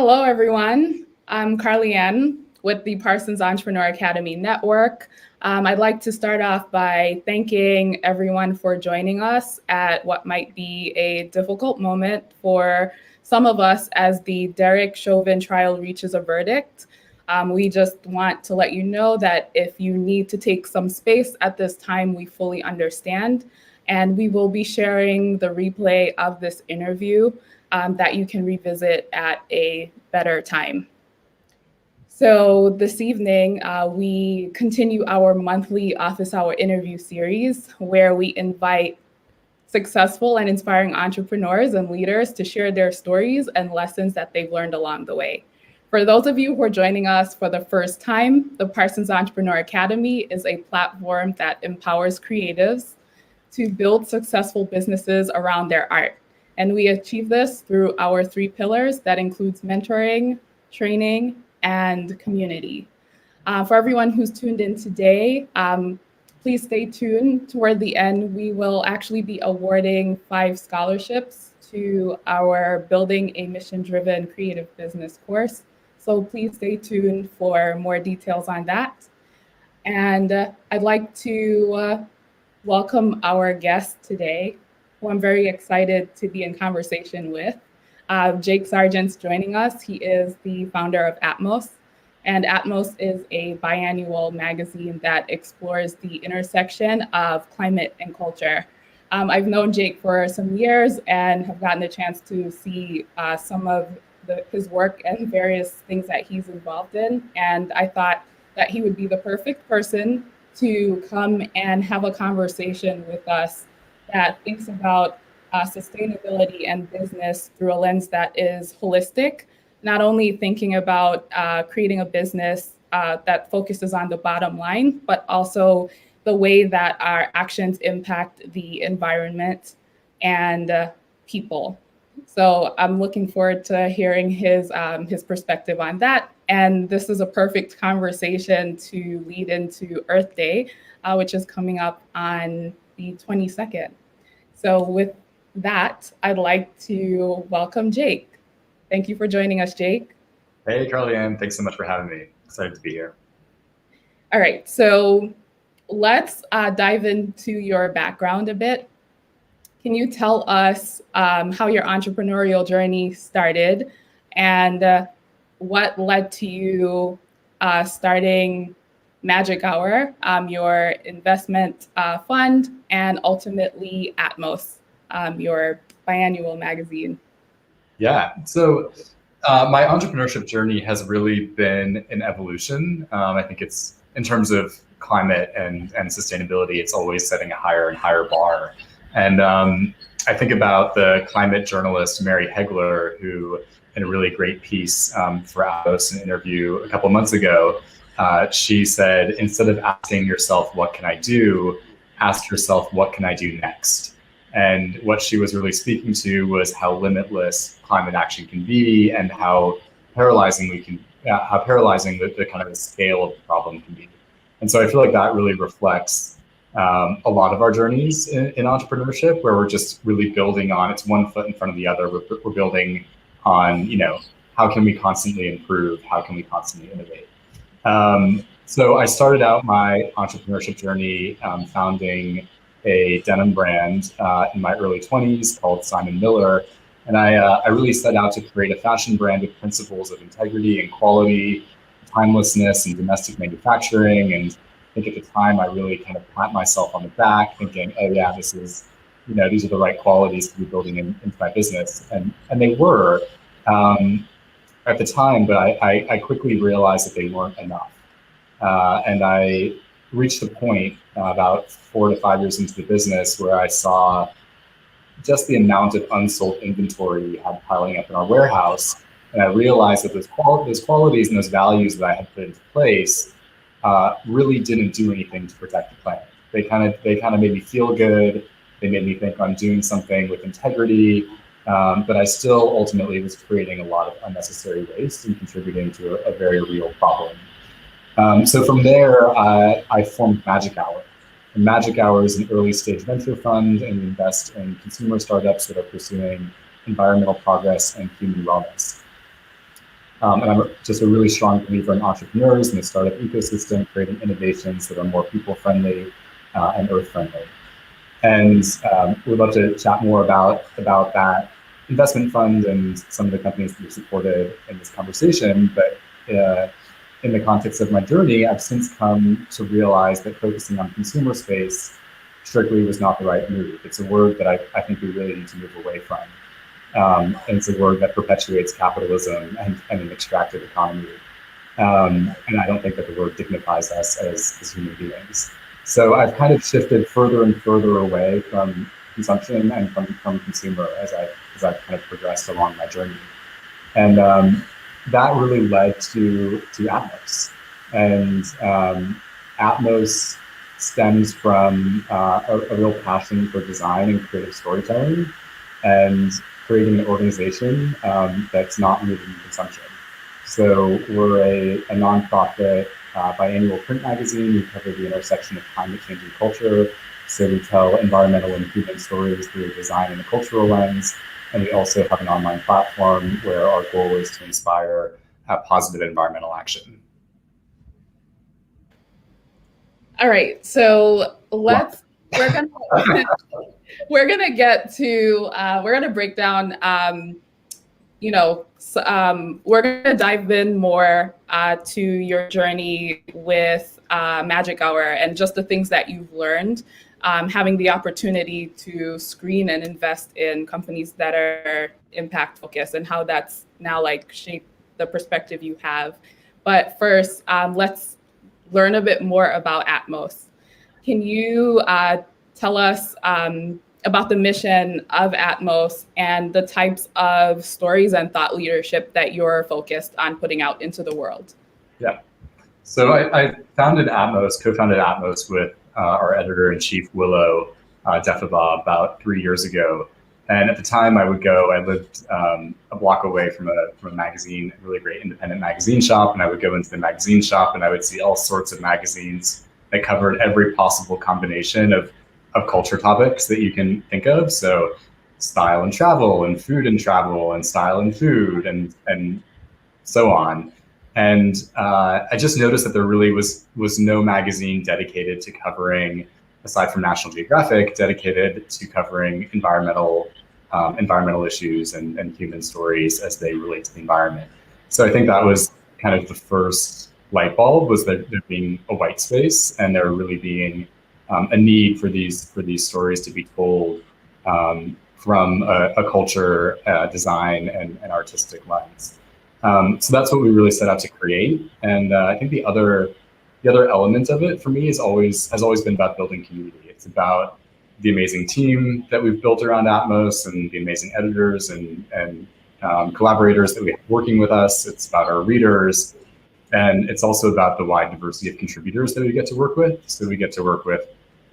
Hello, everyone. I'm Carly Ann with the Parsons Entrepreneur Academy Network. I'd like to start off by thanking everyone for joining us at what might be a difficult moment for some of us as the Derek Chauvin trial reaches a verdict. We just want to let you know that if you need to take some space at this time, we fully understand. And we will be sharing the replay of this interview that you can revisit at a better time. So this evening, we continue our monthly office hour interview series where we invite successful and inspiring entrepreneurs and leaders to share their stories and lessons that they've learned along the way. For those of you who are joining us for the first time, the Parsons Entrepreneur Academy is a platform that empowers creatives to build successful businesses around their art. And we achieve this through our 3 pillars that includes mentoring, training, and community. For everyone who's tuned in today, please stay tuned. Toward the end, we will actually be awarding 5 scholarships to our Building a Mission-Driven Creative Business course. So please stay tuned for more details on that. And I'd like to welcome our guest today, who I'm very excited to be in conversation with. Jake Sargent's joining us. He is the founder of Atmos, and Atmos is a biannual magazine that explores the intersection of climate and culture. I've known Jake for some years and have gotten a chance to see some of his work and various things that he's involved in, and I thought that he would be the perfect person to come and have a conversation with us that thinks about sustainability and business through a lens that is holistic, not only thinking about creating a business that focuses on the bottom line, but also the way that our actions impact the environment and people. So I'm looking forward to hearing his perspective on that. And this is a perfect conversation to lead into Earth Day, which is coming up on the 22nd. So with that, I'd like to welcome Jake. Thank you for joining us, Jake. Hey, Carly Ann. Thanks so much for having me. Excited to be here. All right, so let's dive into your background a bit. Can you tell us how your entrepreneurial journey started and what led to you starting Magic Hour, your investment fund, and ultimately Atmos, your biannual magazine? Yeah, so my entrepreneurship journey has really been an evolution. I think it's, in terms of climate and sustainability, it's always setting a higher and higher bar. And I think about the climate journalist Mary Hegler, who in a really great piece for Atmos, an interview a couple months ago, she said, instead of asking yourself, what can I do? Ask yourself, what can I do next? And what she was really speaking to was how limitless climate action can be and how paralyzing the kind of the scale of the problem can be. And so I feel like that really reflects a lot of our journeys in entrepreneurship, where we're just really building on, it's one foot in front of the other. We're building on, how can we constantly improve? How can we constantly innovate? So I started out my entrepreneurship journey founding a denim brand in my early 20s called Simon Miller. And I really set out to create a fashion brand with principles of integrity and quality, timelessness and domestic manufacturing. And I think at the time I really kind of pat myself on the back thinking, oh yeah, this is, these are the right qualities to be building into my business. And they were at the time, but I quickly realized that they weren't enough. And I reached the point about 4 to 5 years into the business where I saw just the amount of unsold inventory we had piling up in our warehouse. And I realized that those qualities and those values that I had put into place really didn't do anything to protect the planet. They kind of made me feel good. They made me think I'm doing something with integrity, but I still ultimately was creating a lot of unnecessary waste and contributing to a very real problem. So from there, I formed Magic Hour. And Magic Hour is an early stage venture fund, and we invest in consumer startups that are pursuing environmental progress and human wellness. And I'm just a really strong believer in entrepreneurs and the startup ecosystem, creating innovations that are more people-friendly and earth-friendly. And we'd love to chat more about that investment fund and some of the companies that we've supported in this conversation. But in the context of my journey, I've since come to realize that focusing on consumer space strictly was not the right move. It's a word that I think we really need to move away from. And it's a word that perpetuates capitalism and an extractive economy. And I don't think that the word dignifies us as human beings. So I've kind of shifted further and further away from consumption and from consumer as I've kind of progressed along my journey. And that really led to Atmos. And Atmos stems from a real passion for design and creative storytelling and creating an organization that's not rooted in consumption. So we're a nonprofit biannual print magazine. We cover the intersection of climate change and culture. So we tell environmental and human stories through a design and a cultural lens. And we also have an online platform where our goal is to inspire positive environmental action. All right, so we're gonna break down. We're gonna dive in more to your journey with Magic Hour and just the things that you've learned, having the opportunity to screen and invest in companies that are impact focused and how that's now like shaped the perspective you have. But first, let's learn a bit more about Atmos. Can you tell us about the mission of Atmos and the types of stories and thought leadership that you're focused on putting out into the world? Yeah. So I co-founded Atmos with our editor-in-chief, Willow Defaba, about 3 years ago. And at the time I lived a block away from a magazine, a really great independent magazine shop. And I would go into the magazine shop and I would see all sorts of magazines that covered every possible combination of culture topics that you can think of. So style and travel and food and travel and style and food and so on. And I just noticed that there really was no magazine dedicated to covering, aside from National Geographic, dedicated to covering environmental issues and human stories as they relate to the environment. So I think that was kind of the first light bulb, was there being a white space and there really being a need for these stories to be told from a culture, design, and artistic lens. So that's what we really set out to create. And I think the other element of it for me has always been about building community. It's about the amazing team that we've built around Atmos and the amazing editors and collaborators that we have working with us. It's about our readers. And it's also about the wide diversity of contributors that we get to work with. So we get to work with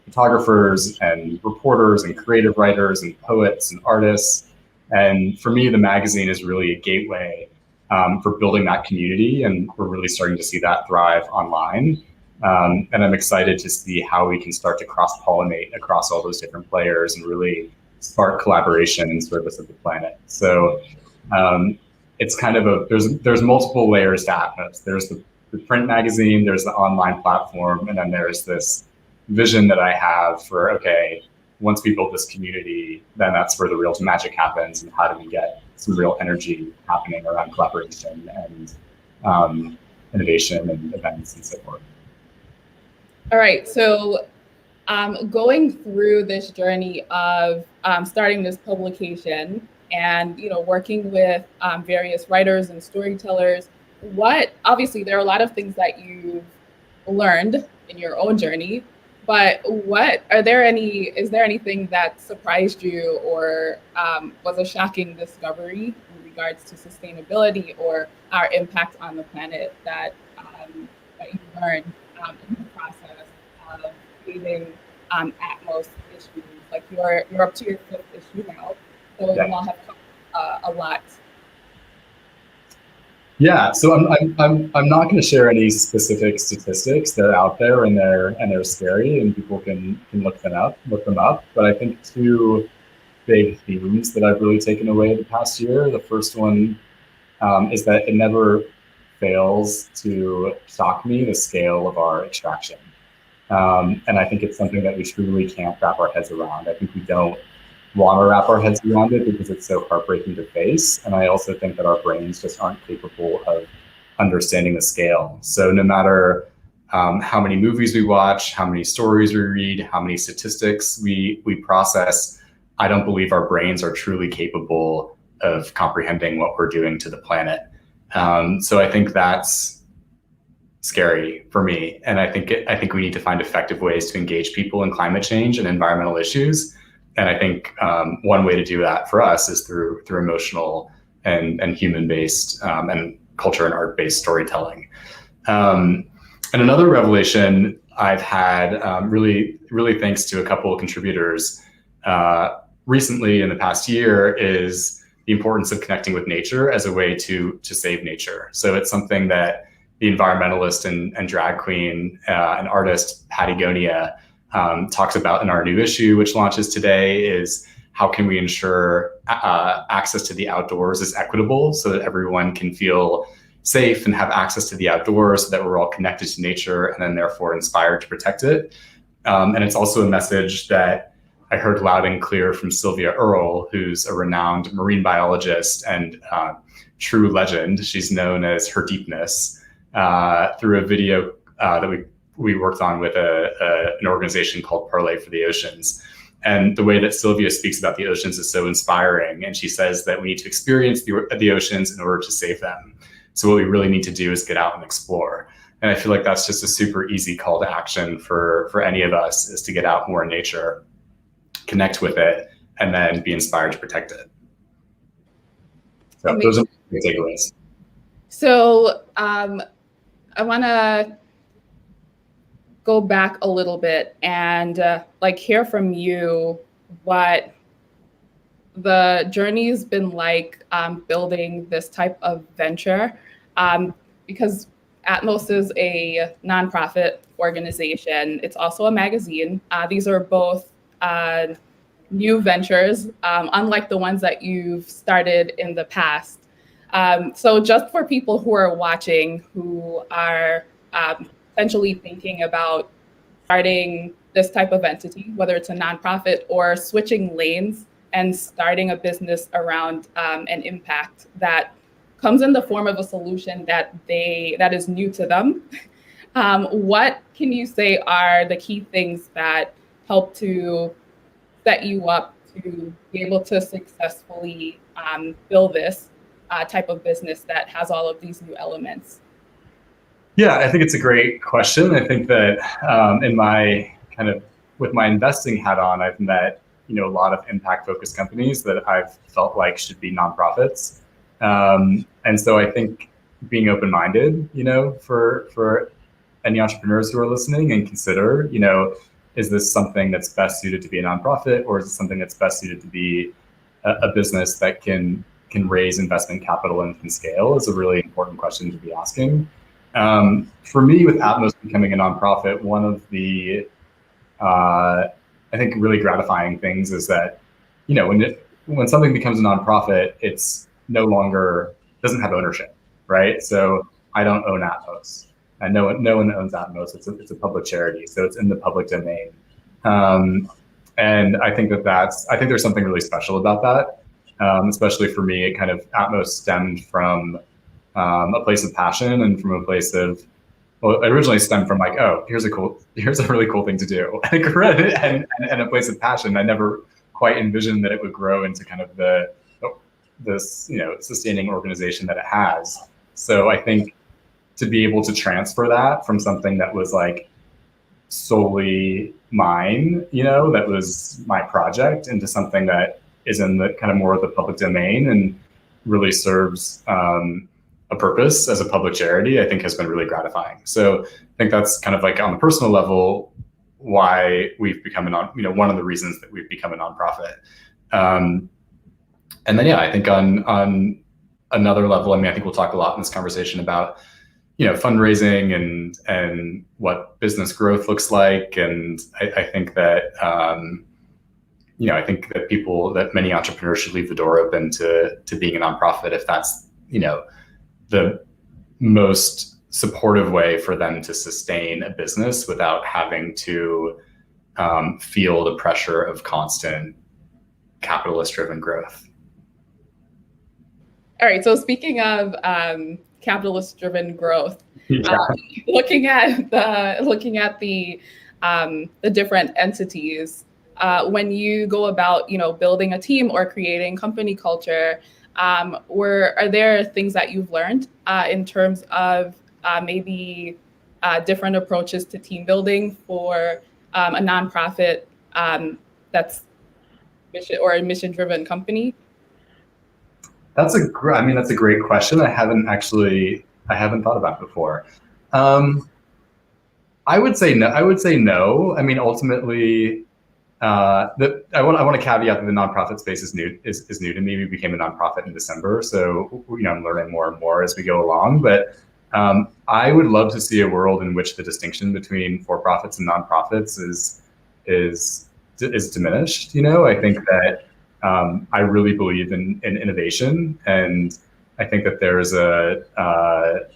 photographers and reporters and creative writers and poets and artists. And for me, the magazine is really a gateway for building that community. And we're really starting to see that thrive online. And I'm excited to see how we can start to cross-pollinate across all those different players and really spark collaboration in service of the planet. So it's kind of there's multiple layers to Atmos. There's the print magazine, there's the online platform, and then there's this vision that I have for, okay, once we build this community, then that's where the real magic happens, and how do we get some real energy happening around collaboration and innovation and events and so forth. All right, so going through this journey of starting this publication and working with various writers and storytellers, obviously there are a lot of things that you've learned in your own journey, but is there anything that surprised you or was a shocking discovery in regards to sustainability or our impact on the planet that you learned in the process of creating Atmos issues? Like you're up to your 5th issue now, so you all have come a lot. Yeah, so I'm not going to share any specific statistics. They're out there and they're scary, and people can look them up. But I think 2 big themes that I've really taken away the past year. The first one is that it never fails to shock me the scale of our extraction. And I think it's something that we truly can't wrap our heads around. I think we don't want to wrap our heads around it because it's so heartbreaking to face. And I also think that our brains just aren't capable of understanding the scale. So no matter how many movies we watch, how many stories we read, how many statistics we process, I don't believe our brains are truly capable of comprehending what we're doing to the planet. So I think that's scary for me, and I think we need to find effective ways to engage people in climate change and environmental issues. And I think one way to do that for us is through emotional and human-based and culture and art-based storytelling. And another revelation I've had, really thanks to a couple of contributors recently in the past year, is the importance of connecting with nature as a way to save nature. So it's something that the environmentalist and drag queen and artist Patagonia talks about in our new issue, which launches today, is how can we ensure access to the outdoors is equitable so that everyone can feel safe and have access to the outdoors, so that we're all connected to nature and then therefore inspired to protect it. And it's also a message that I heard loud and clear from Sylvia Earle, who's a renowned marine biologist and true legend. She's known as Her Deepness, through a video that we worked on with an organization called Parlay for the Oceans. And the way that Sylvia speaks about the oceans is so inspiring. And she says that we need to experience the oceans in order to save them. So what we really need to do is get out and explore. And I feel like that's just a super easy call to action for any of us, is to get out more in nature, connect with it, and then be inspired to protect it. So those are my takeaways. So I want to go back a little bit and hear from you what the journey's been like building this type of venture, because Atmos is a nonprofit organization. It's also a magazine. These are both new ventures, unlike the ones that you've started in the past. So just for people who are watching, who are potentially thinking about starting this type of entity, whether it's a nonprofit or switching lanes and starting a business around an impact that comes in the form of a solution that is new to them, what can you say are the key things that help to set you up to be able to successfully build this type of business that has all of these new elements? Yeah, I think it's a great question. I think that in my with my investing hat on, I've met a lot of impact-focused companies that I've felt like should be nonprofits, and so I think being open-minded, for any entrepreneurs who are listening, and consider, is this something that's best suited to be a nonprofit, or is it something that's best suited to be a business that can raise investment capital and can scale, is a really important question to be asking. For me, with Atmos becoming a nonprofit, one of the I think really gratifying things is that when something becomes a nonprofit, it's no longer doesn't have ownership, right? So I don't own Atmos, and no one owns Atmos. It's a public charity, so it's in the public domain. And I think I think there's something really special about that. Especially for me, it Atmos stemmed from a place of passion and from a place of, well, it originally stemmed from here's a really cool thing to do, and a place of passion. I never quite envisioned that it would grow into this sustaining organization that it has. So I think to be able to transfer that from something that was solely mine, that was my project, into something that is in the more of the public domain and really serves a purpose as a public charity, I think has been really gratifying. So I think that's on the personal level why we've become one of the reasons that we've become a nonprofit. And then, I think on another level, I think we'll talk a lot in this conversation about, fundraising and what business growth looks like. And I think that, I think that many entrepreneurs should leave the door open to being a nonprofit if that's the most supportive way for them to sustain a business without having to feel the pressure of constant capitalist-driven growth. All right. So speaking of capitalist-driven growth, Yeah. looking at the different entities, when you go about building a team or creating company culture, are there things that you've learned in terms of maybe different approaches to team building for a nonprofit that's a mission-driven company? That's a great question. I haven't thought about before. I would say no. I mean, ultimately, I want to caveat that the nonprofit space is new to me. We became a nonprofit in December, so I'm learning more and more as we go along. But I would love to see a world in which the distinction between for-profits and nonprofits is diminished. I think that I really believe in innovation, and I think that there is a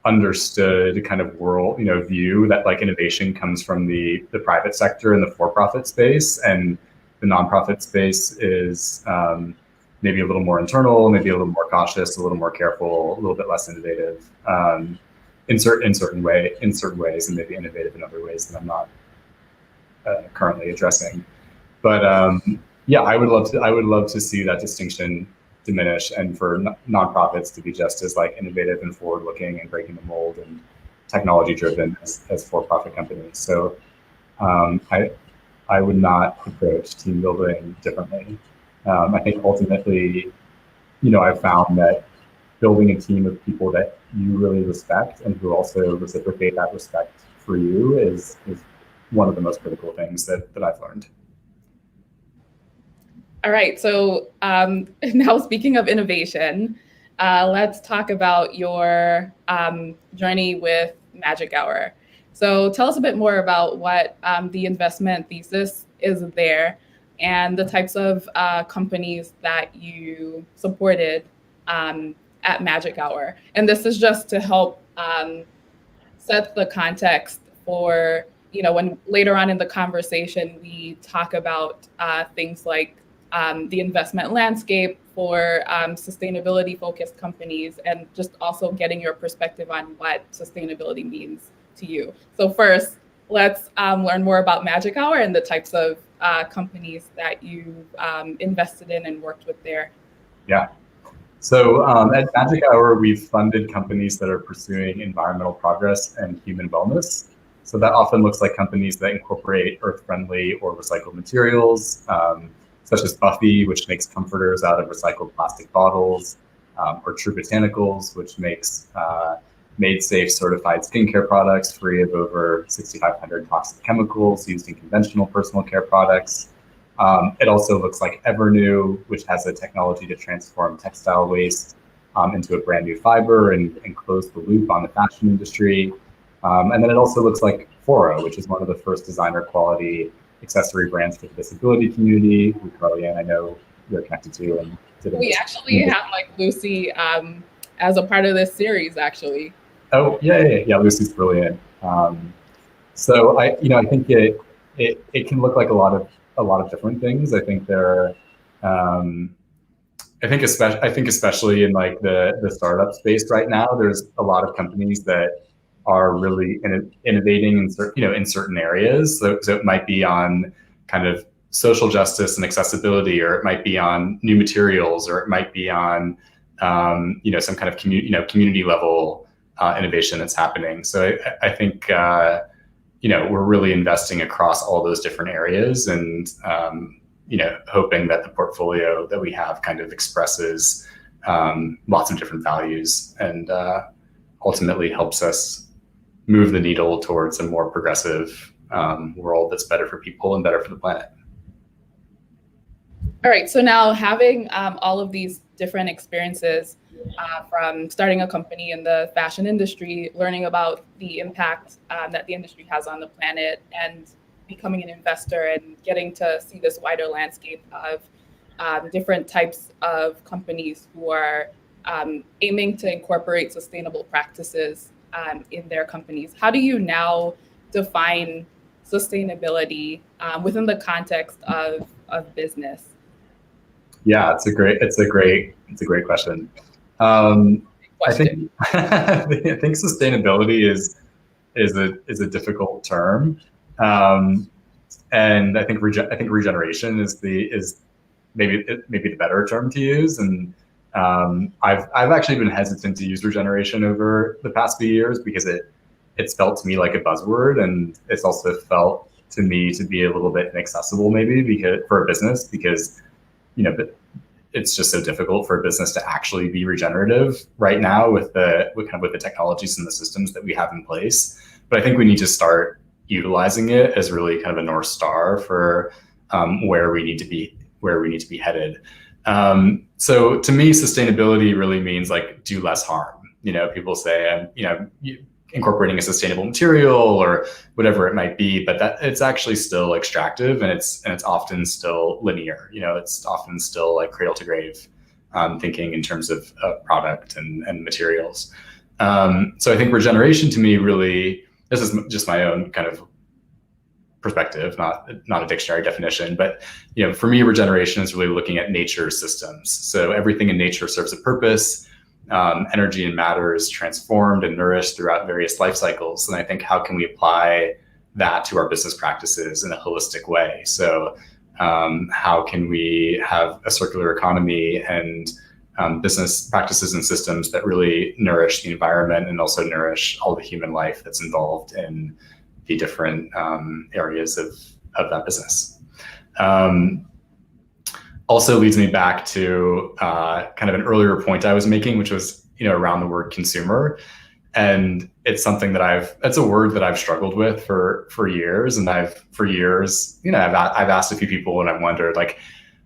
understood kind of world, view that like innovation comes from the private sector and the for-profit space, and the nonprofit space is maybe a little more internal, maybe a little more cautious, a little more careful, a little bit less innovative in certain ways, and maybe innovative in other ways that I'm not currently addressing. But yeah, I would love to see that distinction diminish, and for nonprofits to be just as like innovative and forward-looking and breaking the mold and technology-driven as for-profit companies. So I would not approach team building differently. I think ultimately, I've found that building a team of people that you really respect and who also reciprocate that respect for you is one of the most critical things that I've learned. All right, so now speaking of innovation, let's talk about your journey with Magic Hour. So tell us a bit more about what the investment thesis is there and the types of companies that you supported at Magic Hour. And this is just to help set the context for, when later on in the conversation, we talk about things like the investment landscape for sustainability-focused companies, and just also getting your perspective on what sustainability means to you. So first, let's learn more about Magic Hour and the types of companies that you've invested in and worked with there. Yeah. So at Magic Hour, we've funded companies that are pursuing environmental progress and human wellness. So that often looks like companies that incorporate earth-friendly or recycled materials, such as Buffy, which makes comforters out of recycled plastic bottles, or True Botanicals, which makes made-safe certified skincare products free of over 6,500 toxic chemicals used in conventional personal care products. It also looks like Evernew, which has a technology to transform textile waste into a brand new fiber and close the loop on the fashion industry. And then it also looks like Foro, which is one of the first designer quality accessory brands for the disability community, who Carly-Ann, I know you're connected to. And we actually have like Lucy as a part of this series, actually. Oh yeah, Lucy's brilliant. So I think it can look like a lot of different things. I think there are, I think especially in like the startup space right now, there's a lot of companies that are really innovating in certain areas. So it might be on kind of social justice and accessibility, or it might be on new materials, or it might be on some kind of community level innovation that's happening. So I think we're really investing across all those different areas, and hoping that the portfolio that we have kind of expresses lots of different values, and ultimately helps us move the needle towards a more progressive world that's better for people and better for the planet. All right, so now having all of these different experiences from starting a company in the fashion industry, learning about the impact that the industry has on the planet, and becoming an investor and getting to see this wider landscape of different types of companies who are aiming to incorporate sustainable practices in their companies. How do you now define sustainability within the context of business? Yeah, it's a great question. I think I think sustainability is a difficult term, and I think regeneration is maybe the better term to use. And I've actually been hesitant to use regeneration over the past few years because it's felt to me like a buzzword, and it's also felt to me to be a little bit inaccessible maybe because for a business, because but it's just so difficult for a business to actually be regenerative right now with the technologies and the systems that we have in place. But I think we need to start utilizing it as really kind of a North Star for where we need to be headed. So to me, sustainability really means like do less harm. People say, incorporating a sustainable material or whatever it might be, but that it's actually still extractive, and it's often still linear. It's often still like cradle to grave thinking in terms of product and materials. So I think regeneration to me really, this is just my own kind of perspective, not a dictionary definition, but for me, regeneration is really looking at nature's systems. So everything in nature serves a purpose. Energy and matter is transformed and nourished throughout various life cycles. And I think how can we apply that to our business practices in a holistic way? So how can we have a circular economy and business practices and systems that really nourish the environment and also nourish all the human life that's involved in the different areas of that business? Also leads me back to kind of an earlier point I was making, which was around the word consumer, and it's something that it's a word that I've struggled with for years, and I've asked a few people, and I've wondered like,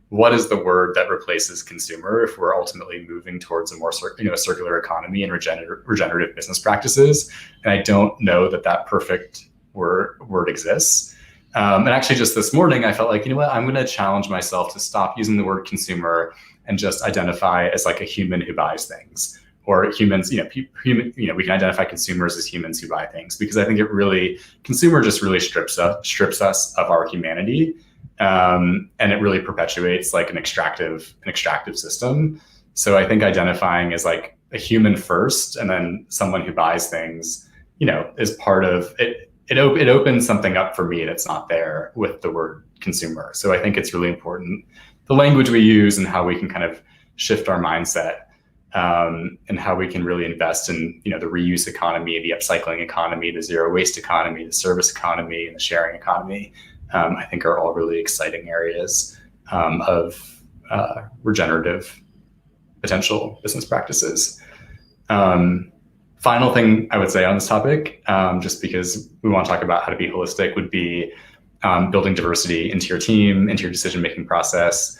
what is the word that replaces consumer if we're ultimately moving towards a more circular economy and regenerative business practices? And I don't know that perfect word exists. And actually just this morning, I felt like, I'm going to challenge myself to stop using the word consumer and just identify as like a human who buys things, or humans, we can identify consumers as humans who buy things, because I think consumer just really strips us of our humanity. And it really perpetuates like an extractive system. So I think identifying as like a human first, and then someone who buys things, is part of it. It opens something up for me that's not there with the word consumer. So I think it's really important, the language we use and how we can kind of shift our mindset, and how we can really invest in, the reuse economy, the upcycling economy, the zero waste economy, the service economy, and the sharing economy. I think are all really exciting areas of regenerative potential business practices. Final thing I would say on this topic, just because we want to talk about how to be holistic, would be building diversity into your team, into your decision-making process,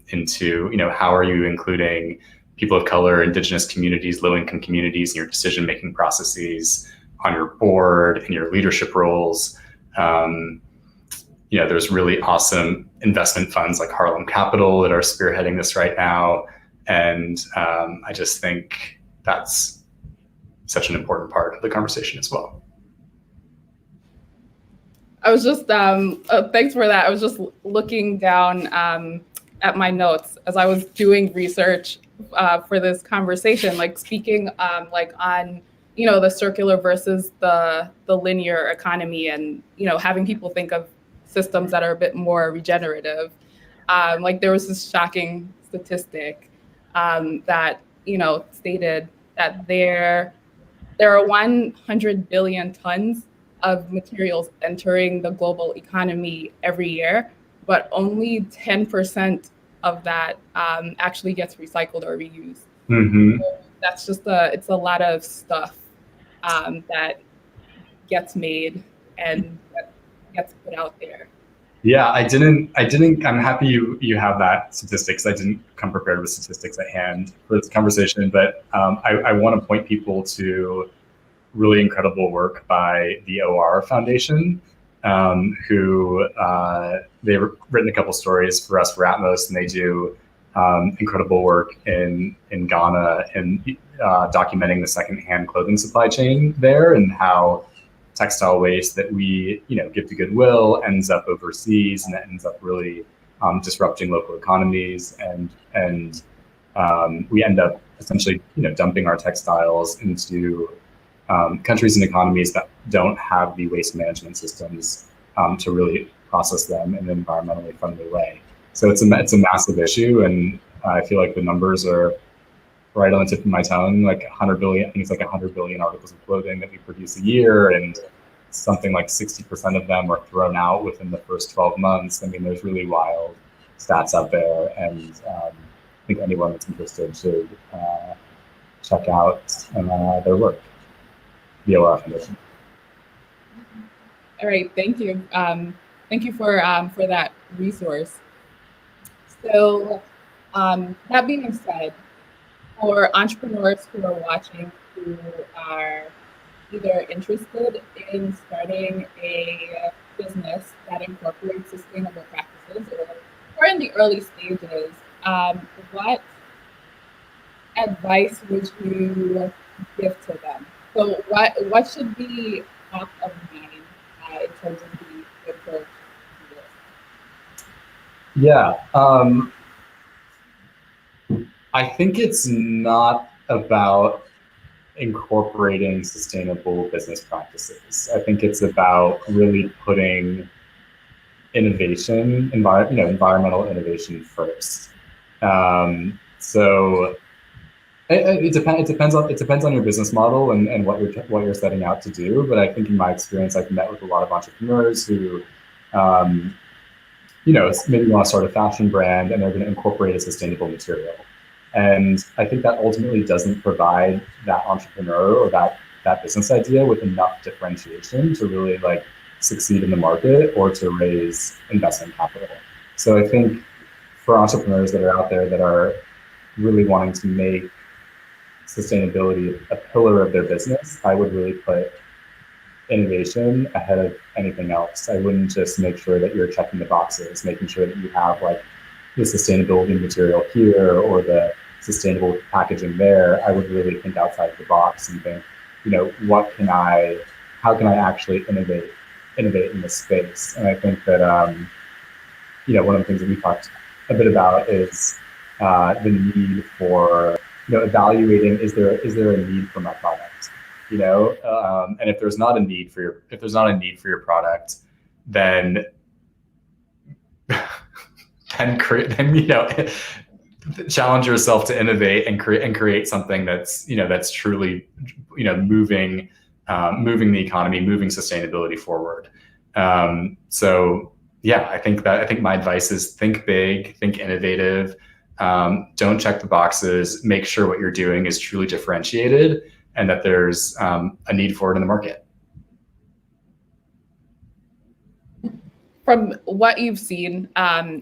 into, how are you including people of color, indigenous communities, low-income communities in your decision-making processes, on your board, in your leadership roles. There's really awesome investment funds like Harlem Capital that are spearheading this right now. And I just think that's such an important part of the conversation as well. I was just, thanks for that. I was just looking down at my notes as I was doing research for this conversation, like speaking like on, the circular versus the linear economy, and, having people think of systems that are a bit more regenerative. Like there was this shocking statistic that, stated that there are 100 billion tons of materials entering the global economy every year, but only 10% of that actually gets recycled or reused. Mm-hmm. So that's just it's a lot of stuff that gets made and that gets put out there. Yeah, I'm happy you have that statistics. I didn't come prepared with statistics at hand for this conversation, but I want to point people to really incredible work by the OR Foundation, who they've written a couple stories for us for Atmos, and they do incredible work in Ghana and documenting the secondhand clothing supply chain there, and how textile waste that we give to Goodwill ends up overseas, and it ends up really disrupting local economies, and we end up essentially dumping our textiles into countries and economies that don't have the waste management systems to really process them in an environmentally friendly way. So it's a massive issue, and I feel like the numbers are right on the tip of my tongue. Like 100 billion, I think it's like 100 billion articles of clothing that we produce a year, and something like 60% of them are thrown out within the first 12 months. I mean, there's really wild stats out there, and I think anyone that's interested should check out their work, the OR Foundation. All right, thank you. Thank you for that resource. So that being said, for entrepreneurs who are watching who are either interested in starting a business that incorporates sustainable practices or in the early stages, what advice would you give to them? So what should be top of mind in terms of the approach to this? Yeah, I think it's not about incorporating sustainable business practices. I think it's about really putting innovation, environmental innovation first. So it depends on your business model and what you're setting out to do. But I think in my experience, I've met with a lot of entrepreneurs who, maybe want to start a fashion brand and they're going to incorporate a sustainable material. And I think that ultimately doesn't provide that entrepreneur or that business idea with enough differentiation to really succeed in the market or to raise investment capital. So I think for entrepreneurs that are out there that are really wanting to make sustainability a pillar of their business, I would really put innovation ahead of anything else. I wouldn't just make sure that you're checking the boxes, making sure that you have the sustainability material here or the sustainable packaging there. I would really think outside the box and think, how can I actually innovate in this space? And I think that, one of the things that we talked a bit about is the need for, evaluating, is there a need for my product? And if there's not a need for your product, then challenge yourself to innovate and create something that's truly moving the economy, moving sustainability forward. So yeah, I think my advice is think big, think innovative, don't check the boxes, make sure what you're doing is truly differentiated and that there's a need for it in the market. From what you've seen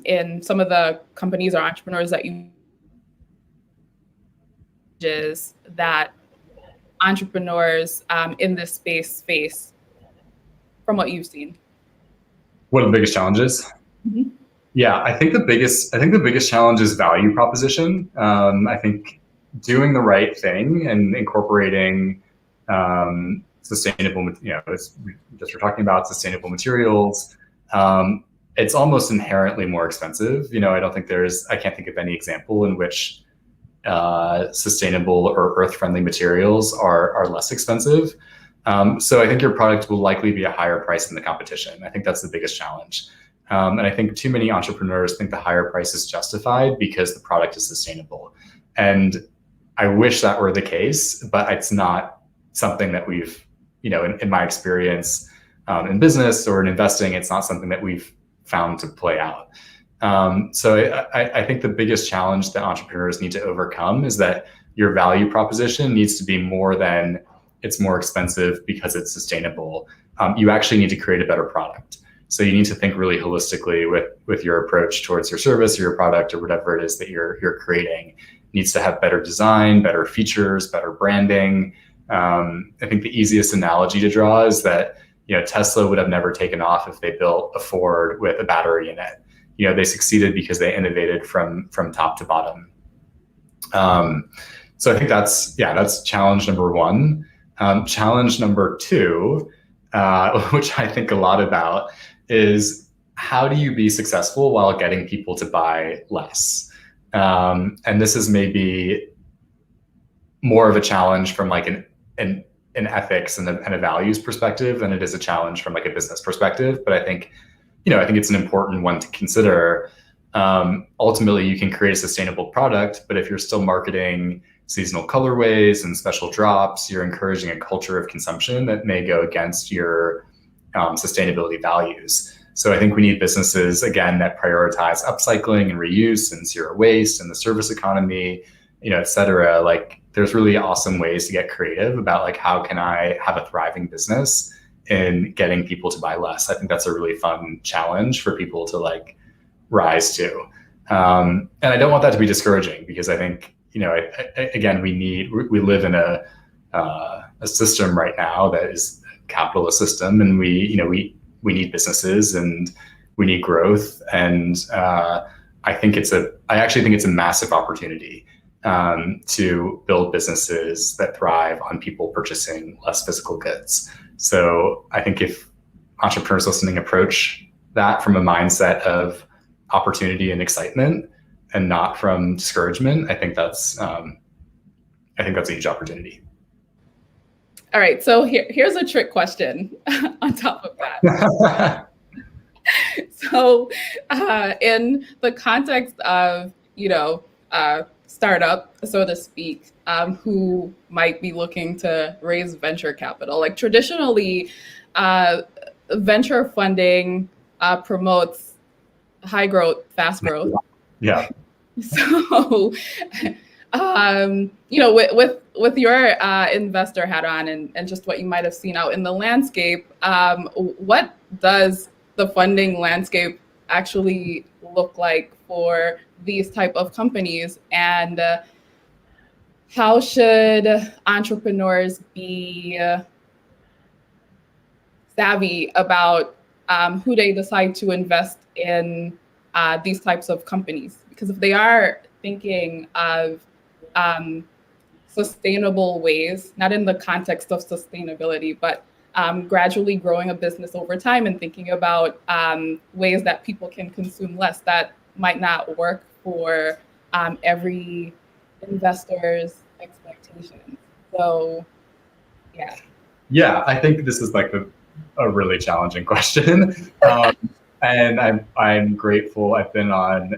in some of the companies or entrepreneurs that that entrepreneurs in this space face, from what you've seen? What are the biggest challenges? Mm-hmm. Yeah, I think the biggest challenge is value proposition. I think doing the right thing and incorporating sustainable, as we just were talking about, sustainable materials. It's almost inherently more expensive. I can't think of any example in which sustainable or earth-friendly materials are less expensive. So I think your product will likely be a higher price than the competition. I think that's the biggest challenge. And I think too many entrepreneurs think the higher price is justified because the product is sustainable. And I wish that were the case, but it's not something that we've, in my experience in business or in investing, it's not something that we've found to play out. So I think the biggest challenge that entrepreneurs need to overcome is that your value proposition needs to be more than it's more expensive because it's sustainable. You actually need to create a better product. So you need to think really holistically with your approach towards your service or your product or whatever it is that you're creating. It needs to have better design, better features, better branding. I think the easiest analogy to draw is that Tesla would have never taken off if they built a Ford with a battery in it. they succeeded because they innovated from top to bottom. So I think that's challenge number one. Challenge number two, which I think a lot about, is how do you be successful while getting people to buy less? And this is maybe more of a challenge from like an ethics and a values perspective than it is a challenge from like a business perspective. But I think it's an important one to consider. Ultimately, you can create a sustainable product, but if you're still marketing seasonal colorways and special drops, you're encouraging a culture of consumption that may go against your sustainability values. So I think we need businesses, again, that prioritize upcycling and reuse and zero waste and the service economy, et cetera. Like, there's really awesome ways to get creative about like, how can I have a thriving business in getting people to buy less? I think that's a really fun challenge for people to like rise to. And I don't want that to be discouraging, because I think, again, we live in a system right now that is a capitalist system, and we need businesses and we need growth. And I actually think it's a massive opportunity to build businesses that thrive on people purchasing less physical goods. So I think if entrepreneurs listening approach that from a mindset of opportunity and excitement and not from discouragement, I think that's a huge opportunity. All right, so here's a trick question on top of that. So in the context of, startup, so to speak, who might be looking to raise venture capital, like traditionally, venture funding promotes high growth, fast growth. Yeah. So, with your investor hat on and just what you might have seen out in the landscape, what does the funding landscape actually look like for these type of companies, and how should entrepreneurs be savvy about who they decide to invest in these types of companies? Because if they are thinking of sustainable ways, not in the context of sustainability, but gradually growing a business over time and thinking about ways that people can consume less, that might not work for every investor's expectations. So, yeah. Yeah, I think this is like a really challenging question. And I'm grateful. I've been on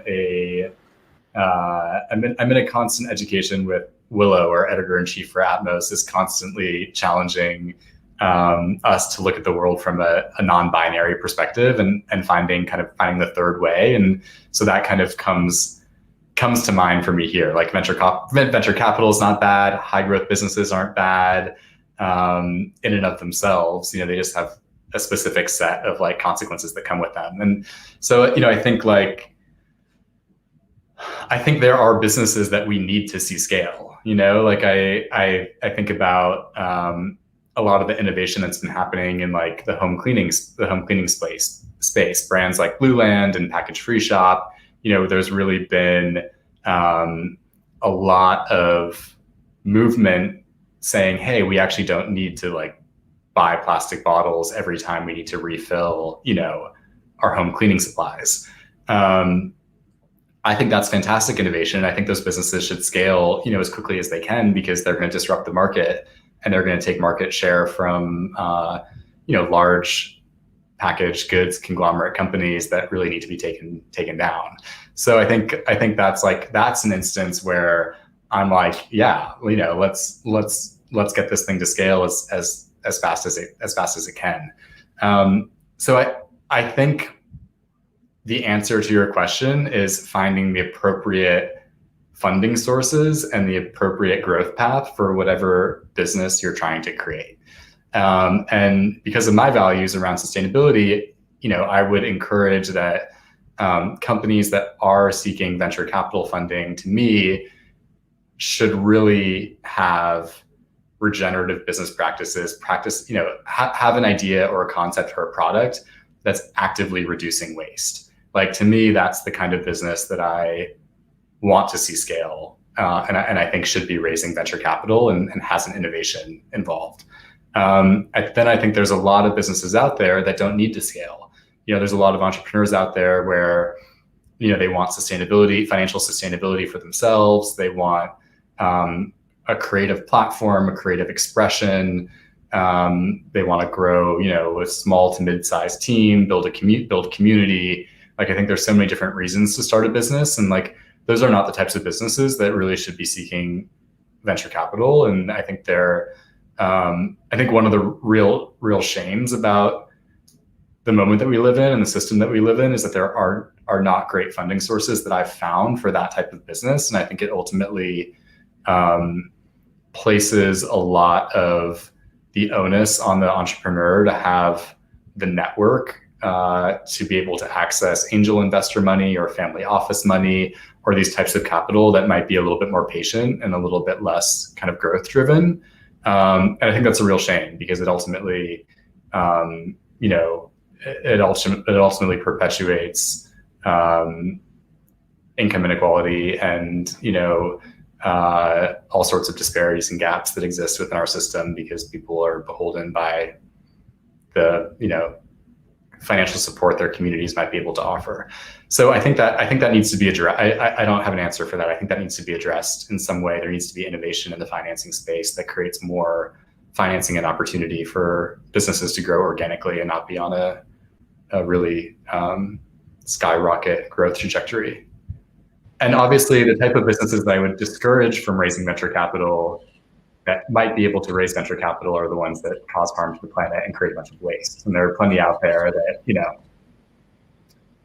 I'm in a constant education with Willow, our editor-in-chief for Atmos, is constantly challenging us to look at the world from a non-binary perspective and finding the third way. And so that kind of comes to mind for me here. Like venture capital is not bad. High growth businesses aren't bad in and of themselves. They just have a specific set of like consequences that come with them. And so, I think there are businesses that we need to see scale. Like I think about a lot of the innovation that's been happening in like the home cleaning space. Brands like Blueland and Package Free Shop. There's really been a lot of movement saying, hey, we actually don't need to like buy plastic bottles every time we need to refill, our home cleaning supplies. I think that's fantastic innovation. I think those businesses should scale, as quickly as they can, because they're going to disrupt the market and they're going to take market share from, large packaged goods conglomerate companies that really need to be taken down. So I think that's an instance where I'm like, yeah, let's get this thing to scale as fast as it can. So I think the answer to your question is finding the appropriate funding sources and the appropriate growth path for whatever business you're trying to create. And because of my values around sustainability, I would encourage that companies that are seeking venture capital funding, to me, should really have regenerative business practices, have an idea or a concept for a product that's actively reducing waste. Like, to me, that's the kind of business that I want to see scale, and I think should be raising venture capital and has an innovation involved. Then I think there's a lot of businesses out there that don't need to scale. There's a lot of entrepreneurs out there where, they want sustainability, financial sustainability for themselves. They want a creative platform, a creative expression. They want to grow, a small to mid-sized team, build community. Like, I think there's so many different reasons to start a business, and like, those are not the types of businesses that really should be seeking venture capital. And I think I think one of the real shames about the moment that we live in and the system that we live in is that there are not great funding sources that I've found for that type of business. And I think it ultimately places a lot of the onus on the entrepreneur to have the network to be able to access angel investor money or family office money or these types of capital that might be a little bit more patient and a little bit less kind of growth driven. And I think that's a real shame, because it ultimately, it ultimately perpetuates income inequality and, all sorts of disparities and gaps that exist within our system, because people are beholden by the, financial support their communities might be able to offer. So I think that needs to be addressed. I don't have an answer for that. I think that needs to be addressed in some way. There needs to be innovation in the financing space that creates more financing and opportunity for businesses to grow organically and not be on a really skyrocket growth trajectory. And obviously, the type of businesses that I would discourage from raising venture capital that might be able to raise venture capital are the ones that cause harm to the planet and create a bunch of waste. And there are plenty out there that,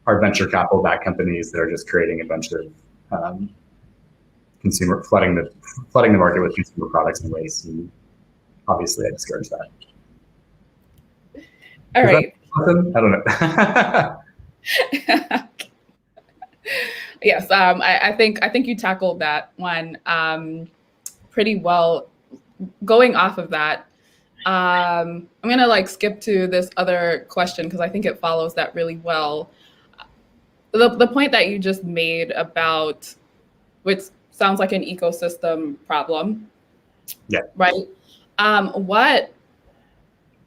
are venture capital backed companies that are just creating a bunch of consumer flooding the market with consumer products and waste. And obviously, I discourage that. All right. I don't know. Yes, I think you tackled that one pretty well. Going off of that, I'm gonna skip to this other question because I think it follows that really well. The point that you just made about, which sounds like an ecosystem problem. Yeah. Right. What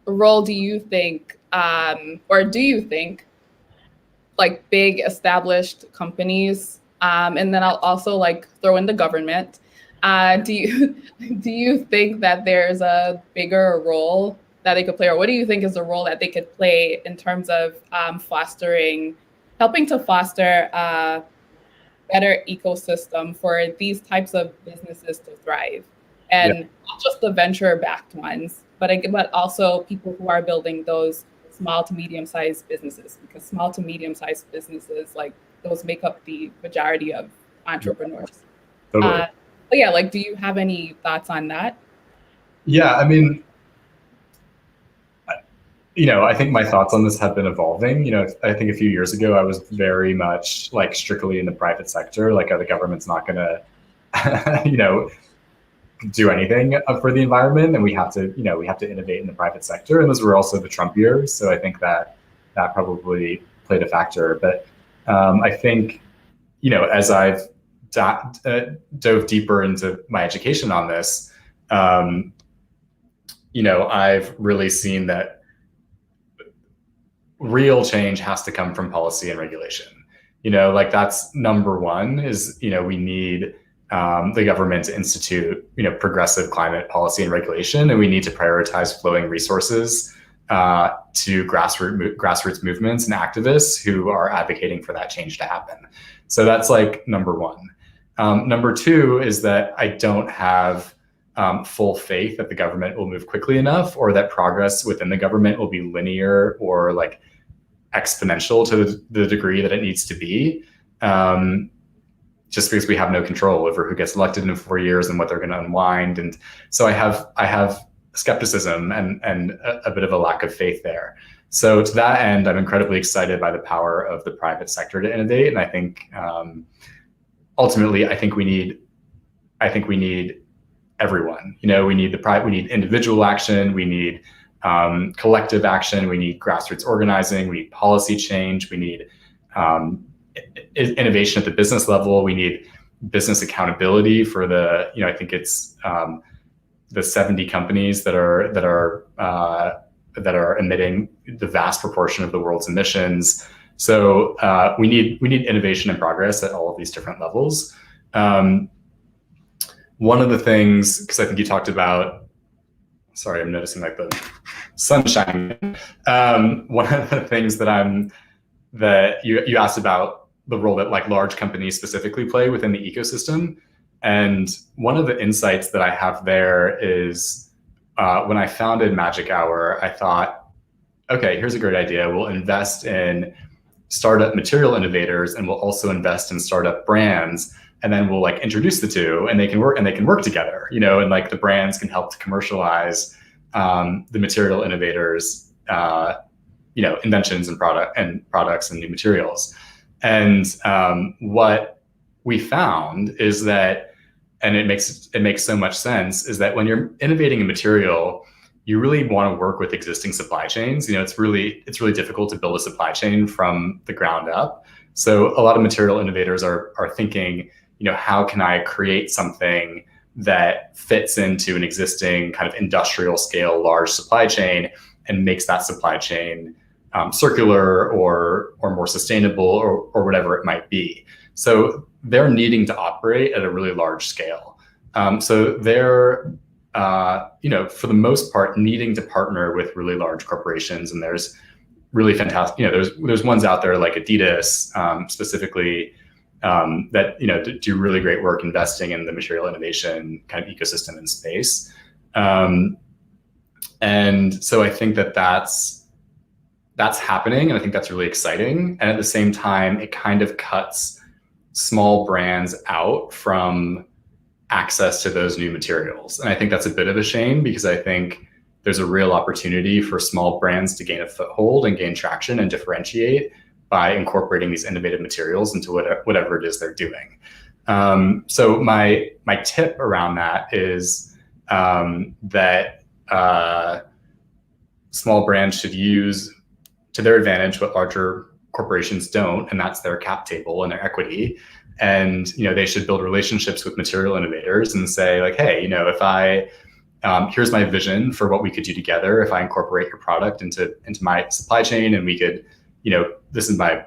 role do you think, or do you think, like big established companies, and then I'll also throw in the government. Do you think that there's a bigger role that they could play, or what do you think is the role that they could play in terms of helping to foster a better ecosystem for these types of businesses to thrive, and not just the venture-backed ones, but also people who are building those small to medium-sized businesses, because small to medium-sized businesses, those make up the majority of entrepreneurs. Totally. But yeah, do you have any thoughts on that? Yeah, I mean, I think my thoughts on this have been evolving. I think a few years ago, I was very much strictly in the private sector, the government's not going to, do anything for the environment, and we have to innovate in the private sector. And those were also the Trump years, so I think that probably played a factor. But I think, as I've dove deeper into my education on this, I've really seen that real change has to come from policy and regulation. That's number one. Is we need the government to institute progressive climate policy and regulation, and we need to prioritize flowing resources to grassroots movements and activists who are advocating for that change to happen. So that's number one. Number two is that I don't have full faith that the government will move quickly enough, or that progress within the government will be linear or exponential to the degree that it needs to be, just because we have no control over who gets elected in 4 years and what they're going to unwind. And so I have skepticism and a bit of a lack of faith there. So to that end, I'm incredibly excited by the power of the private sector to innovate. And I think ultimately, I think we need everyone. We need individual action. We need collective action. We need grassroots organizing. We need policy change. We need innovation at the business level. We need business accountability for the, I think it's the 70 companies that are emitting the vast proportion of the world's emissions. So we need innovation and progress at all of these different levels. One of the things, because I think you talked about, sorry, I'm noticing like the sun shining. One of the things that you asked about the role that like large companies specifically play within the ecosystem. And one of the insights that I have there is when I founded Magic Hour, I thought, okay, here's a great idea. We'll invest in startup material innovators, and we'll also invest in startup brands. And then we'll like introduce the two, and they can work together, and like the brands can help to commercialize the material innovators, inventions and products and new materials. And what we found is that, and it makes so much sense, is that when you're innovating a material, you really want to work with existing supply chains. It's really difficult to build a supply chain from the ground up. So a lot of material innovators are thinking, how can I create something that fits into an existing kind of industrial scale, large supply chain and makes that supply chain circular or more sustainable or whatever it might be. So they're needing to operate at a really large scale. So they're, for the most part, needing to partner with really large corporations. And there's really fantastic, there's ones out there like Adidas specifically that, do really great work investing in the material innovation kind of ecosystem and space. And so I think that's happening, and I think that's really exciting. And at the same time, it kind of cuts small brands out from access to those new materials. And I think that's a bit of a shame, because I think there's a real opportunity for small brands to gain a foothold and gain traction and differentiate by incorporating these innovative materials into whatever it is they're doing. So my tip around that is that small brands should use to their advantage what larger corporations don't, and that's their cap table and their equity. And they should build relationships with material innovators and say like, hey, if I here's my vision for what we could do together if I incorporate your product into my supply chain, and we could, this is my,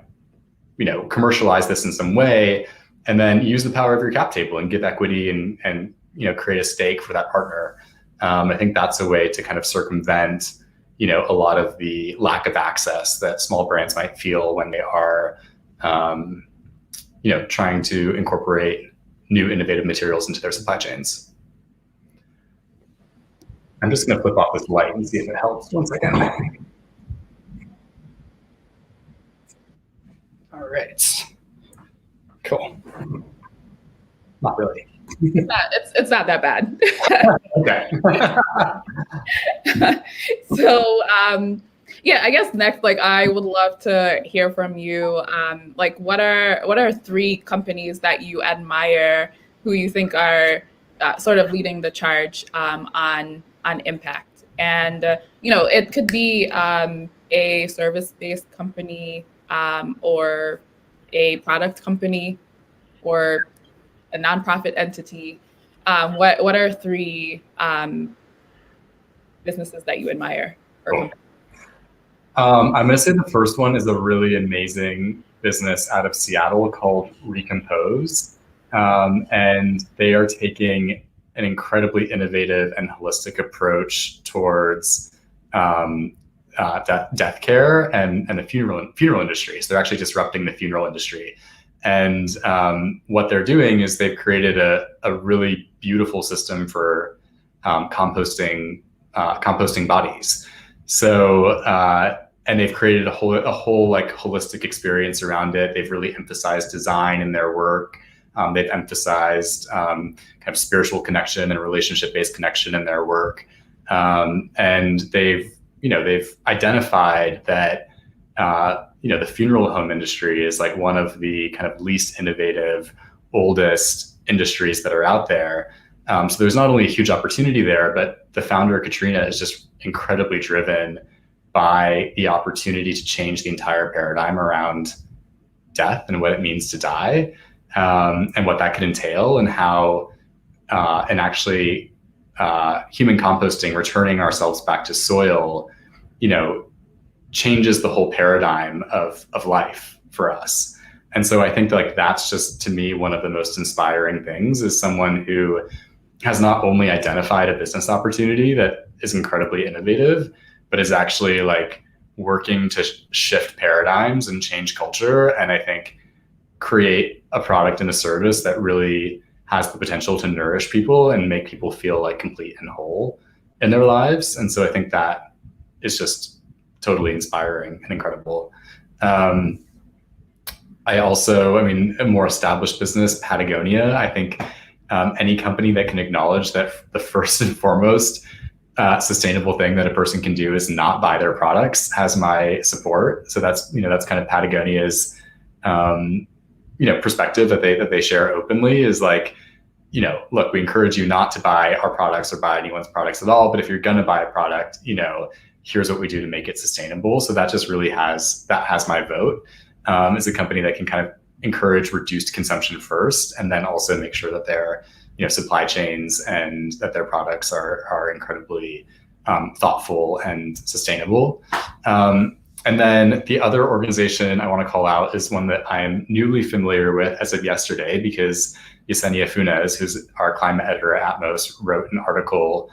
commercialize this in some way, and then use the power of your cap table and give equity and create a stake for that partner. I think that's a way to kind of circumvent, a lot of the lack of access that small brands might feel when they are, trying to incorporate new innovative materials into their supply chains. I'm just going to flip off this light and see if it helps. 1 second. All right. Cool. Not really. It's not that bad. Okay. So, I guess next, I would love to hear from you. What are 3 companies that you admire, who you think are sort of leading the charge on impact? And it could be a service-based company, or a product company, or a nonprofit entity. What are 3 businesses that you admire? Cool. I'm going to say the first one is a really amazing business out of Seattle called Recompose. And they are taking an incredibly innovative and holistic approach towards death care and the funeral industry. So they're actually disrupting the funeral industry. And what they're doing is they've created a really beautiful system for composting bodies. So and they've created a whole like holistic experience around it. They've really emphasized design in their work. They've emphasized kind of spiritual connection and relationship-based connection in their work. And they've identified that the funeral home industry is like one of the kind of least innovative, oldest industries that are out there. So there's not only a huge opportunity there, but the founder, Katrina, is just incredibly driven by the opportunity to change the entire paradigm around death and what it means to die, and what that could entail, and how and actually human composting, returning ourselves back to soil, changes the whole paradigm of life for us. And so I think like that's just, to me, one of the most inspiring things, is someone who has not only identified a business opportunity that is incredibly innovative, but is actually like working to shift paradigms and change culture. And I think create a product and a service that really has the potential to nourish people and make people feel like complete and whole in their lives. And so I think that is just totally inspiring and incredible. A more established business, Patagonia, I think any company that can acknowledge that the first and foremost sustainable thing that a person can do is not buy their products has my support. So that's kind of Patagonia's perspective that they share openly, is like, look, we encourage you not to buy our products or buy anyone's products at all. But if you're going to buy a product, here's what we do to make it sustainable. So that just really has my vote, as a company that can kind of encourage reduced consumption first, and then also make sure that their supply chains and that their products are incredibly thoughtful and sustainable. And then the other organization I want to call out is one that I am newly familiar with as of yesterday, because Yesenia Funes, who's our climate editor at Atmos, wrote an article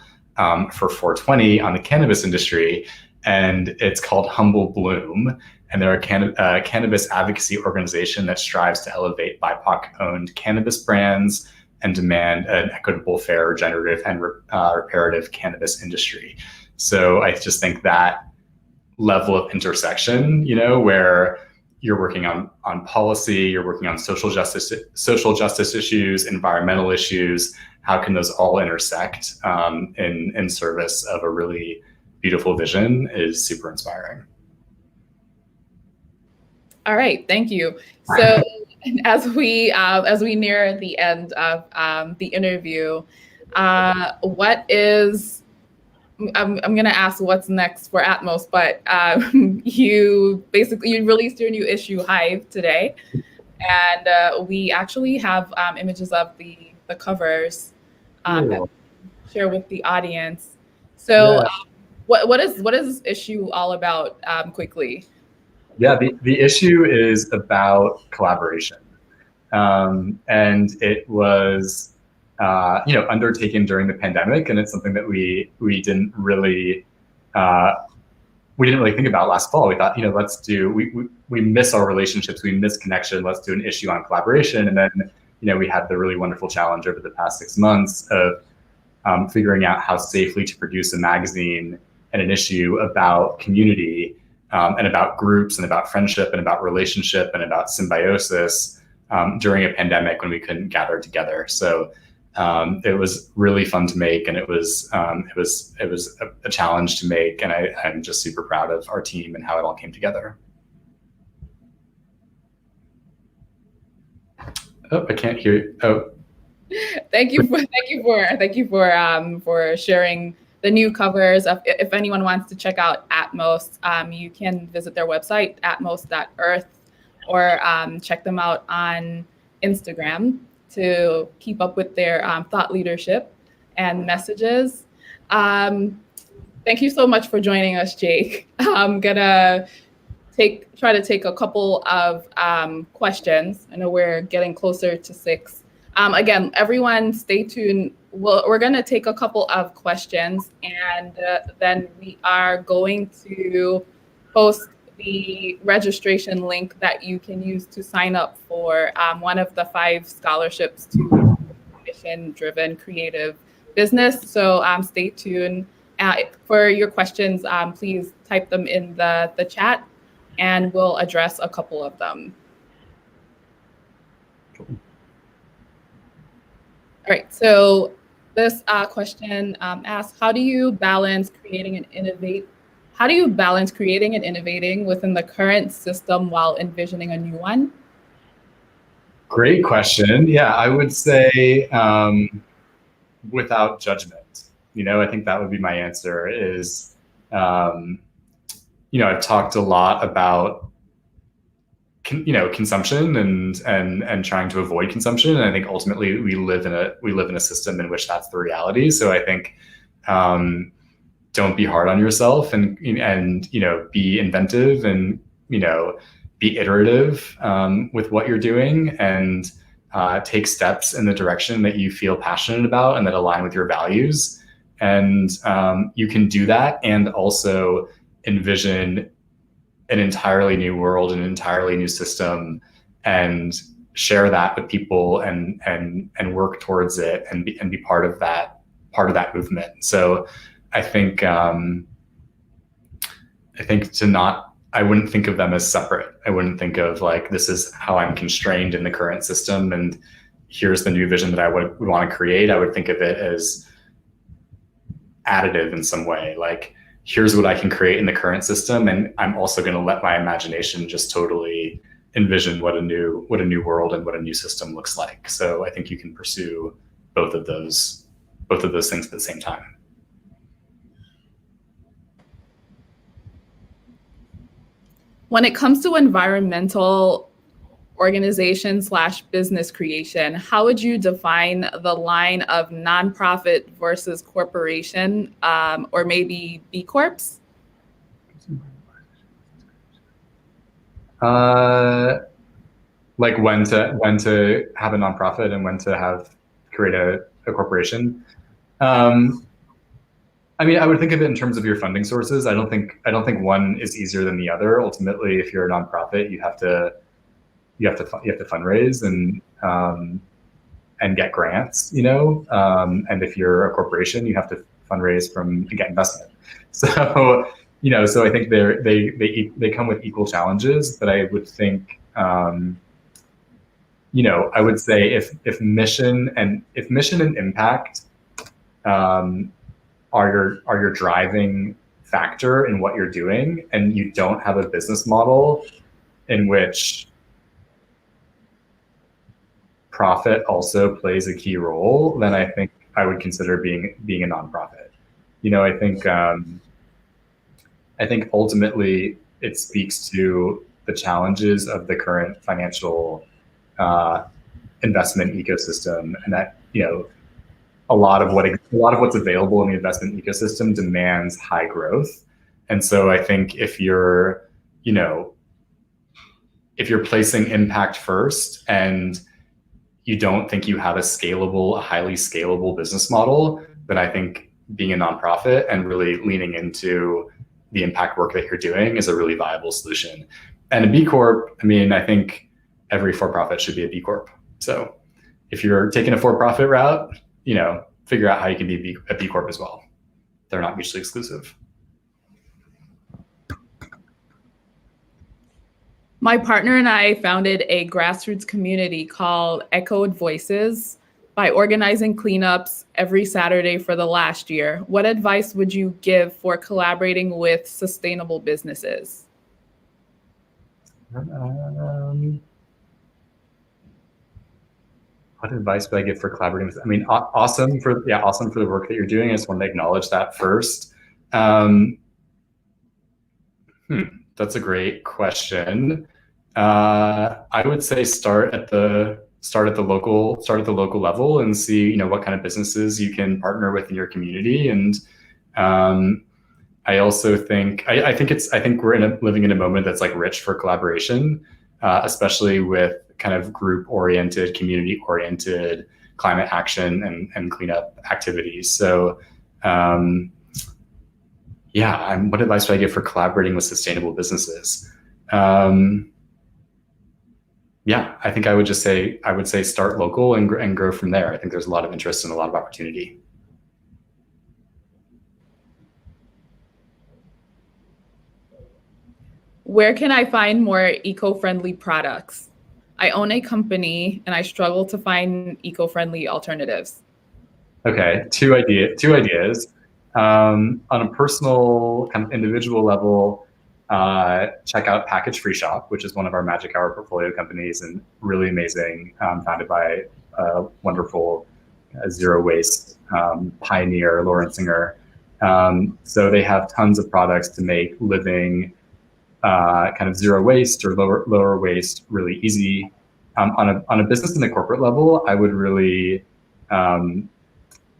for 420 on the cannabis industry, and it's called Humble Bloom. And they're a cannabis advocacy organization that strives to elevate BIPOC-owned cannabis brands and demand an equitable, fair, regenerative, and reparative cannabis industry. So I just think that level of intersection, where you're working on policy, you're working on social justice issues, environmental issues, how can those all intersect in service of a really beautiful vision, is super inspiring. All right, thank you. So as we near the end of the interview, what is, I'm going to ask what's next for Atmos, but you released your new issue, Hive, today, and we actually have images of the covers that share with the audience. So what is this issue all about, quickly? Yeah, the issue is about collaboration, and it was undertaken during the pandemic, and it's something that we didn't really think about last fall. We thought, we miss our relationships, we miss connection. Let's do an issue on collaboration, and then we had the really wonderful challenge over the past 6 months of figuring out how safely to produce a magazine and an issue about community. And about groups and about friendship and about relationship and about symbiosis during a pandemic when we couldn't gather together. So it was really fun to make, and it was a challenge to make, and I'm just super proud of our team and how it all came together. Oh, I can't hear you. Oh. Thank you for sharing the new covers. If anyone wants to check out Atmos, you can visit their website, atmos.earth, or check them out on Instagram to keep up with their thought leadership and messages. Thank you so much for joining us, Jake. I'm gonna try to take a couple of questions. I know we're getting closer to 6. Again, everyone stay tuned. We're going to take a couple of questions, and then we are going to post the registration link that you can use to sign up for one of the 5 scholarships to mission-driven creative business. So stay tuned. For your questions, please type them in the chat, and we'll address a couple of them. All right, so this question asks, how do you balance creating and innovating within the current system while envisioning a new one? Great question. Yeah, I would say without judgment. I think that would be my answer is, I've talked a lot about consumption and trying to avoid consumption. And I think ultimately we live in a system in which that's the reality. So I think don't be hard on yourself, and be inventive, and be iterative with what you're doing, and take steps in the direction that you feel passionate about and that align with your values. And you can do that and also envision an entirely new world, an entirely new system, and share that with people, and work towards it, and be part of that movement. So I think I wouldn't think of them as separate. I wouldn't think of like, this is how I'm constrained in the current system, and here's the new vision that I would want to create. I would think of it as additive in some way. Like, here's what I can create in the current system, and I'm also going to let my imagination just totally envision what a new world and what a new system looks like. So I think you can pursue both of those things at the same time. When it comes to environmental organization / business creation, how would you define the line of nonprofit versus corporation, or maybe B Corps? Like when to have a nonprofit and when to create a corporation. I mean, I would think of it in terms of your funding sources. I don't think one is easier than the other. Ultimately, if you're a nonprofit, you have to fundraise and get grants, and if you're a corporation, you have to fundraise and get investment. So, so I think they come with equal challenges, but I would think, I would say if mission and impact are your driving factor in what you're doing, and you don't have a business model in which profit also plays a key role, then I think I would consider being a nonprofit. I think ultimately it speaks to the challenges of the current financial investment ecosystem, and that a lot of what's available in the investment ecosystem demands high growth. And so I think if you're placing impact first, and you don't think you have a highly scalable business model, then I think being a nonprofit and really leaning into the impact work that you're doing is a really viable solution. And a B Corp, I mean, I think every for-profit should be a B Corp. So if you're taking a for-profit route, figure out how you can be a B Corp as well. They're not mutually exclusive. My partner and I founded a grassroots community called Echoed Voices by organizing cleanups every Saturday for the last year. What advice would you give for collaborating with sustainable businesses? What advice would I give for collaborating with? I mean, awesome for the work that you're doing. I just want to acknowledge that first. That's a great question. I would say start at the local level and see what kind of businesses you can partner with in your community. And I also think I think we're living in a moment that's like rich for collaboration, especially with kind of group-oriented, community-oriented climate action and cleanup activities. So, what advice would I give for collaborating with sustainable businesses? I think I would say start local and grow from there. I think there's a lot of interest and a lot of opportunity. Where can I find more eco-friendly products? I own a company and I struggle to find eco-friendly alternatives. Okay, two ideas. On a personal, kind of individual level, check out Package Free Shop, which is one of our Magic Hour portfolio companies and really amazing, founded by a wonderful zero waste pioneer, Lauren Singer. So they have tons of products to make living kind of zero waste or lower waste really easy. On a business and the corporate level, I would really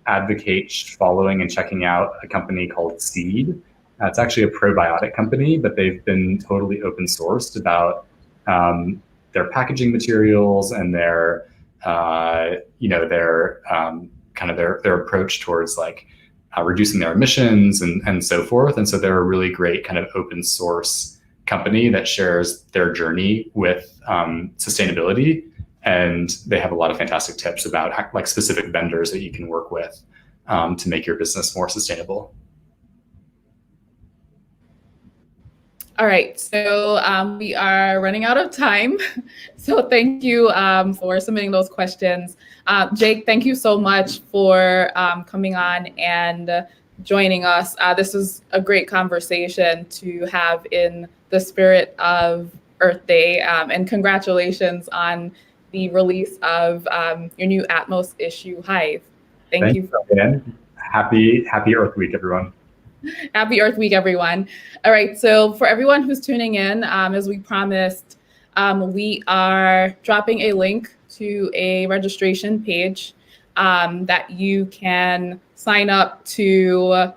advocate following and checking out a company called Seed. It's actually a probiotic company, but they've been totally open sourced about their packaging materials and their their approach towards like reducing their emissions and so forth. And so they're a really great kind of open source company that shares their journey with sustainability. And they have a lot of fantastic tips about like specific vendors that you can work with to make your business more sustainable. All right, so we are running out of time. So thank you for submitting those questions. Jake, thank you so much for coming on and joining us. This was a great conversation to have in the spirit of Earth Day, and congratulations on the release of your new Atmos issue, Hive. Thank you. Dan. Happy Earth Week, everyone. Happy Earth Week, everyone. All right, so for everyone who's tuning in, as we promised, we are dropping a link to a registration page that you can sign up to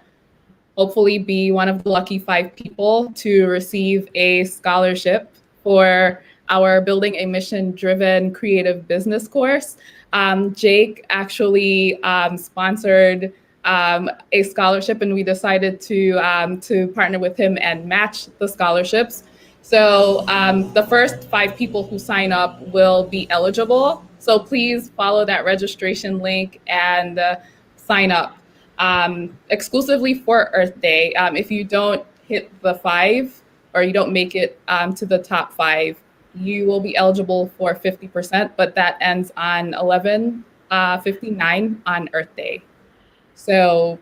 hopefully be one of the lucky 5 people to receive a scholarship for our Building a Mission-Driven Creative Business course. Jake actually sponsored a scholarship, and we decided to partner with him and match the scholarships. So the first 5 people who sign up will be eligible. So please follow that registration link and sign up exclusively for Earth Day. If you don't hit the 5 or you don't make it to the top 5, you will be eligible for 50%, but that ends on 11/59 on Earth Day. So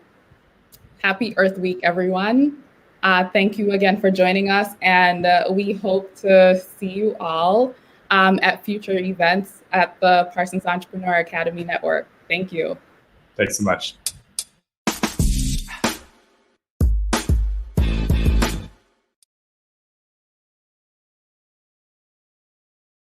happy Earth Week, everyone. Thank you again for joining us, and we hope to see you all at future events at the Parsons Entrepreneur Academy Network. Thank you. Thanks so much.